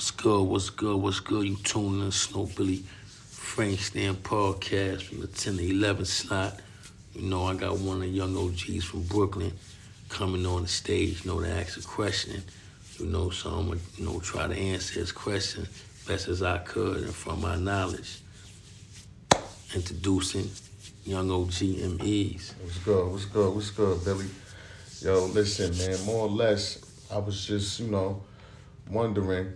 What's good? What's good? What's good? You tuning in Snow Billy Frank Stan podcast from the 10 to 11 slot. You know, I got one of the young OGs from Brooklyn coming on the stage, to ask a question. So I'm going to, try to answer his question best as I could and from my knowledge. Introducing young OG MEZ. What's good? What's good? What's good, Billy? Yo, listen, man, more or less, I was just, wondering,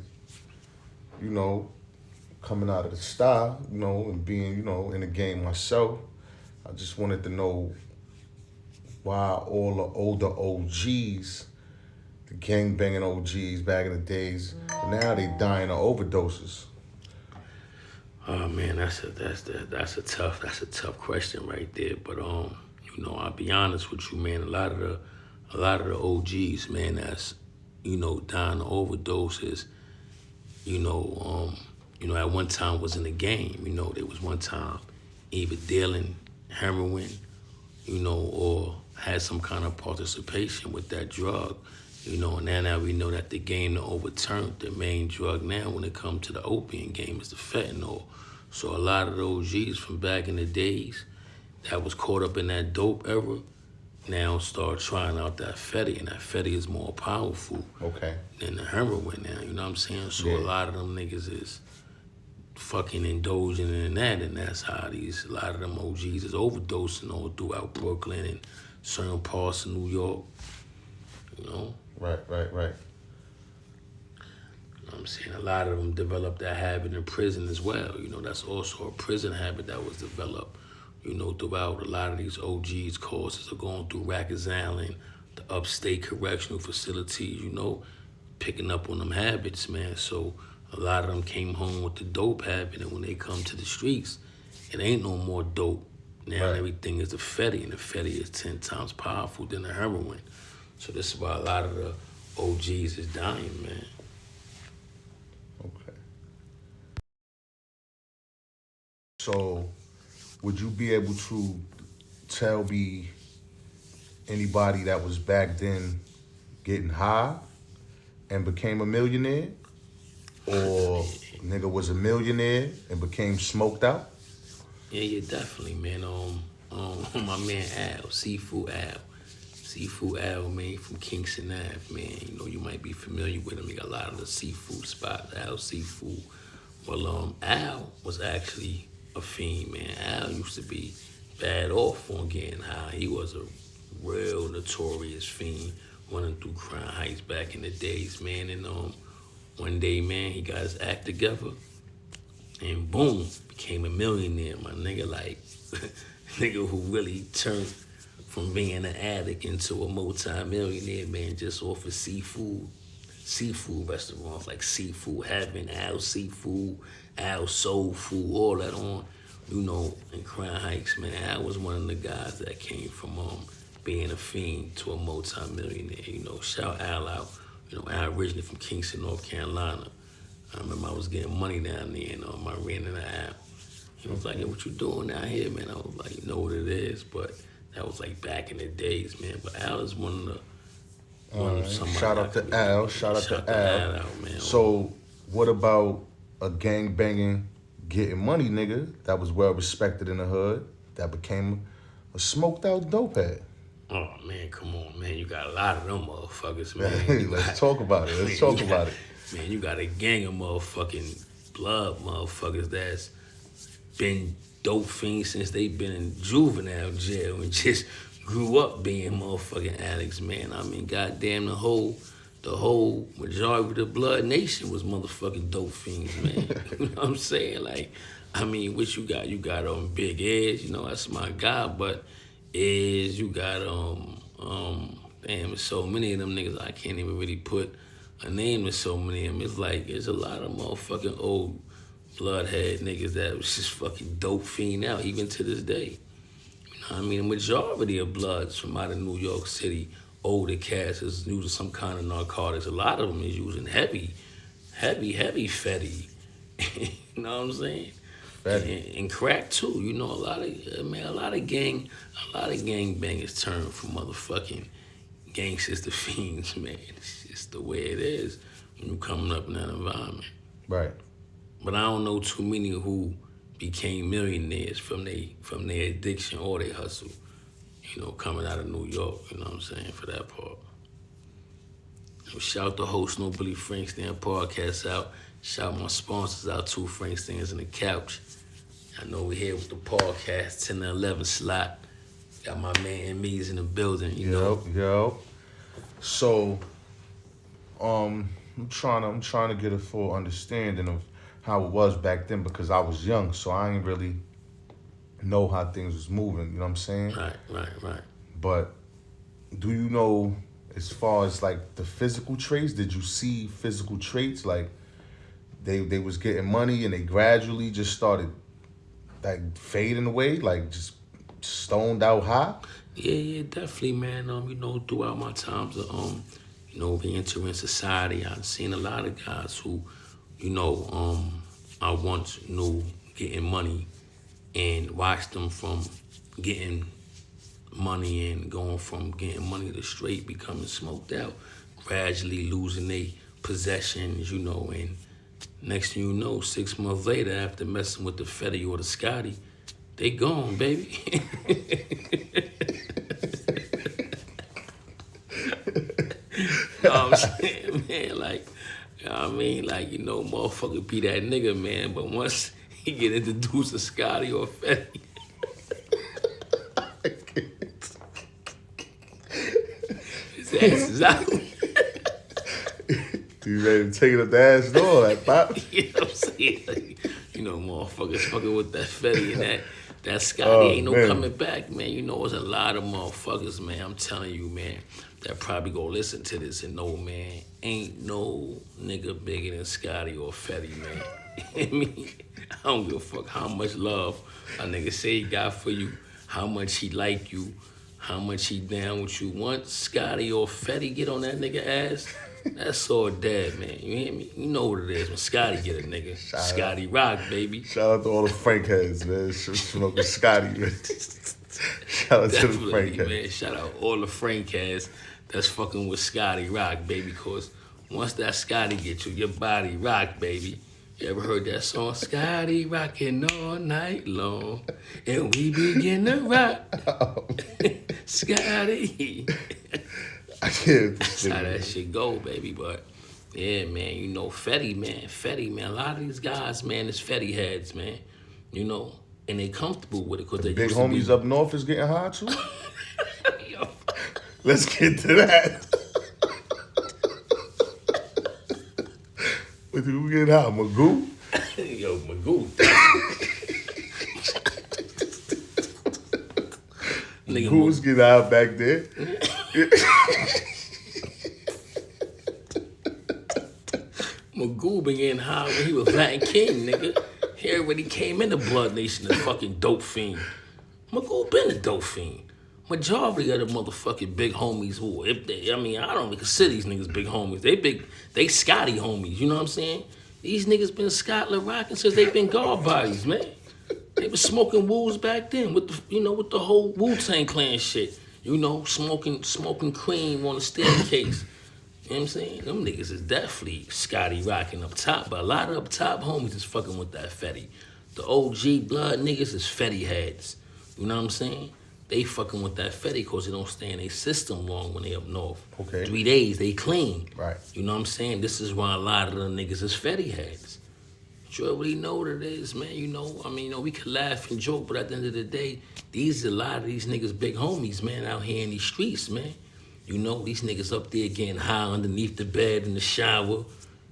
coming out of the style, and being, in the game myself, I just wanted to know why all the older OGs, the gang-banging OGs back in the days, now they dying of overdoses. Oh man, that's a tough question right there. But I'll be honest with you, man. A lot of the OGs, man, that's dying of overdoses. At one time was in the game. There was one time either dealing heroin, or had some kind of participation with that drug. And now we know that the game overturned the main drug now when it comes to the opium game is the fentanyl. So a lot of those G's from back in the days that was caught up in that dope era now start trying out that fetty, and that fetty is more powerful than the heroin now, you know what I'm saying? So a lot of them niggas is fucking indulging in that, and that's how a lot of them OGs is overdosing all throughout Brooklyn and certain parts of New York, Right. You know what I'm saying? A lot of them developed that habit in prison as well. That's also a prison habit that was developed, throughout a lot of these OGs courses are going through Rikers Island, the upstate correctional facilities, picking up on them habits, man. So a lot of them came home with the dope habit, and when they come to the streets, it ain't no more dope. Now everything is the fetty, and the fetty is 10 times powerful than the heroin. So this is why a lot of the OGs is dying, man. Okay. So, would you be able to tell me anybody that was back then getting high and became a millionaire? Or nigga was a millionaire and became smoked out? Yeah, definitely, man. My man Al, Seafood Al, man, from Kingston Ave, man. You might be familiar with him. He got a lot of the seafood spots, Al Seafood. Well, Al was actually a fiend, man. Al used to be bad off on getting high. He was a real notorious fiend running through Crown Heights back in the days, man. And one day, man, he got his act together and boom, became a millionaire, my nigga. Like, nigga who really turned from being an addict into a multi-millionaire, man, just off of seafood restaurants like Seafood Heaven, Al Seafood, Al Soul Food, all that on, in Crown Heights, man. Al was one of the guys that came from being a fiend to a multi-millionaire, shout Al out. Al originally from Kingston, North Carolina. I remember I was getting money down there, and I ran into Al. He was like, hey, what you doing down here, man? I was like, you know what it is, but that was like back in the days, man. But Al is one of somebody. Shout out to Al. Shout out to Al. Out, man. So, what about a gang banging, getting money nigga that was well respected in the hood that became a smoked out dope head? Oh man, come on, man. You got a lot of them motherfuckers, man. Let's talk about it. Let's talk about it. Man, you got a gang of motherfucking blood motherfuckers that's been dope fiends since they been in juvenile jail and just grew up being motherfucking addicts, man. I mean, goddamn, the whole majority of the Blood Nation was motherfucking dope fiends, man. You know what I'm saying? Like, I mean, what you got? You got Big Edge, that's my guy, but Edge, you got damn, there's so many of them niggas I can't even really put a name to so many of them. It's like there's a lot of motherfucking old bloodhead niggas that was just fucking dope fiend out, even to this day. I mean, the majority of bloods from out of New York City, older cats is using some kind of narcotics. A lot of them is using heavy fetty. You know what I'm saying? And crack too. A lot of gang bangers turn from motherfucking gangsters to fiends, man. It's just the way it is. you coming up in that environment. Right. But I don't know too many who became millionaires from their addiction or their hustle. Coming out of New York, you know what I'm saying, for that part. Shout the host, No Billy Frankston podcast out. Shout my sponsors out too, Frankstons in the couch. I know we're here with the podcast, 10 to 11 slot. Got my man MEZ in the building, you know. Yo. So, I'm trying to get a full understanding of how it was back then because I was young, so I ain't really know how things was moving, you know what I'm saying? Right. But do you know, as far as like the physical traits, did you see physical traits like they was getting money and they gradually just started like fading away, like just stoned out high? Yeah, definitely, man. Throughout my times of being entering society, I've seen a lot of guys who, I once knew getting money and watched them from getting money and going from getting money to straight becoming smoked out, gradually losing their possessions, and next thing you know, 6 months later, after messing with the Fetty or the Scotty, they gone, baby. You know what I'm saying, man? Like, you know what I mean? Like, motherfucker be that nigga, man, but once he get introduced to Scotty or Fetty, his ass is out. You ready to take it up the ass door, like pop? You know what I'm saying? Like, motherfuckers fucking with that Fetty and that Scotty ain't no man. coming back, man. There's a lot of motherfuckers, man. I'm telling you, man, that probably go listen to this and know, man, ain't no nigga bigger than Scotty or Fetty, man. I mean, I don't give a fuck how much love a nigga say he got for you, how much he like you, how much he down with you. Once Scotty or Fetty get on that nigga ass, that's all dead, man. You hear me? You know what it is when Scotty get a nigga. Scotty rock, baby. Shout out to all the Frank heads, man. Smoking Scotty, man. Shout out to the Frank heads. Man. Shout out all the Frank heads that's fucking with Scotty rock, baby. Cause once that Scotty get you, your body rock, baby. You ever heard that song? Scotty rocking all night long, and we begin to rock. Scotty. I can't. That's how that shit go, baby. But yeah, man, Fetty, man. A lot of these guys, man, is Fetty heads, man. And they comfortable with it because they Big used homies to be... up north is getting high too. Yo. Let's get to that. What do we get high, Magoo? Yo, Magoo. Magoo was getting high back there. Magoo been getting high when he was Latin King, nigga. He already came into Blood Nation a fucking dope fiend. Magoo been a dope fiend. Majority of the motherfucking big homies who, I don't even consider these niggas big homies. They Scotty homies, you know what I'm saying? These niggas been Scotland rocking since they been guard bodies, man. They been smoking woos back then with the whole Wu-Tang Clan shit. Smoking cream on the staircase. You know what I'm saying? Them niggas is definitely Scotty rocking up top, but a lot of up top homies is fucking with that Fetty. The OG blood niggas is Fetty heads. You know what I'm saying? They fucking with that Fetty because they don't stay in their system long when they up north. Okay. 3 days, they clean. Right. You know what I'm saying? This is why a lot of the niggas is Fetty heads. You already know what it is, man. We could laugh and joke, but at the end of the day, a lot of these niggas big homies, man, out here in these streets, man. These niggas up there getting high underneath the bed in the shower.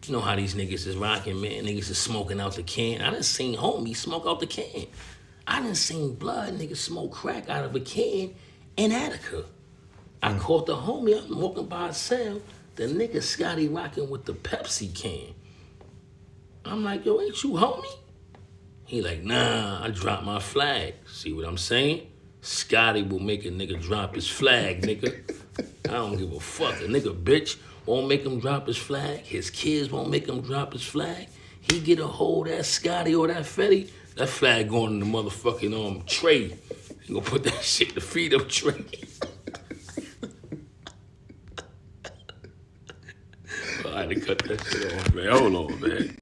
You know how these niggas is rocking, man. Niggas is smoking out the can. I done seen homies smoke out the can. I done seen blood niggas smoke crack out of a can in Attica. I caught the homie, I'm walking by a cell, the nigga Scotty rocking with the Pepsi can. I'm like, yo, ain't you homie? He like, nah, I dropped my flag. See what I'm saying? Scotty will make a nigga drop his flag, nigga. I don't give a fuck. A nigga bitch won't make him drop his flag. His kids won't make him drop his flag. He get a hold of that Scotty or that Fetty, that flag going in the motherfucking tray. He gonna put that shit in the feed up tray. I had to cut that shit off, man. Hold on, man.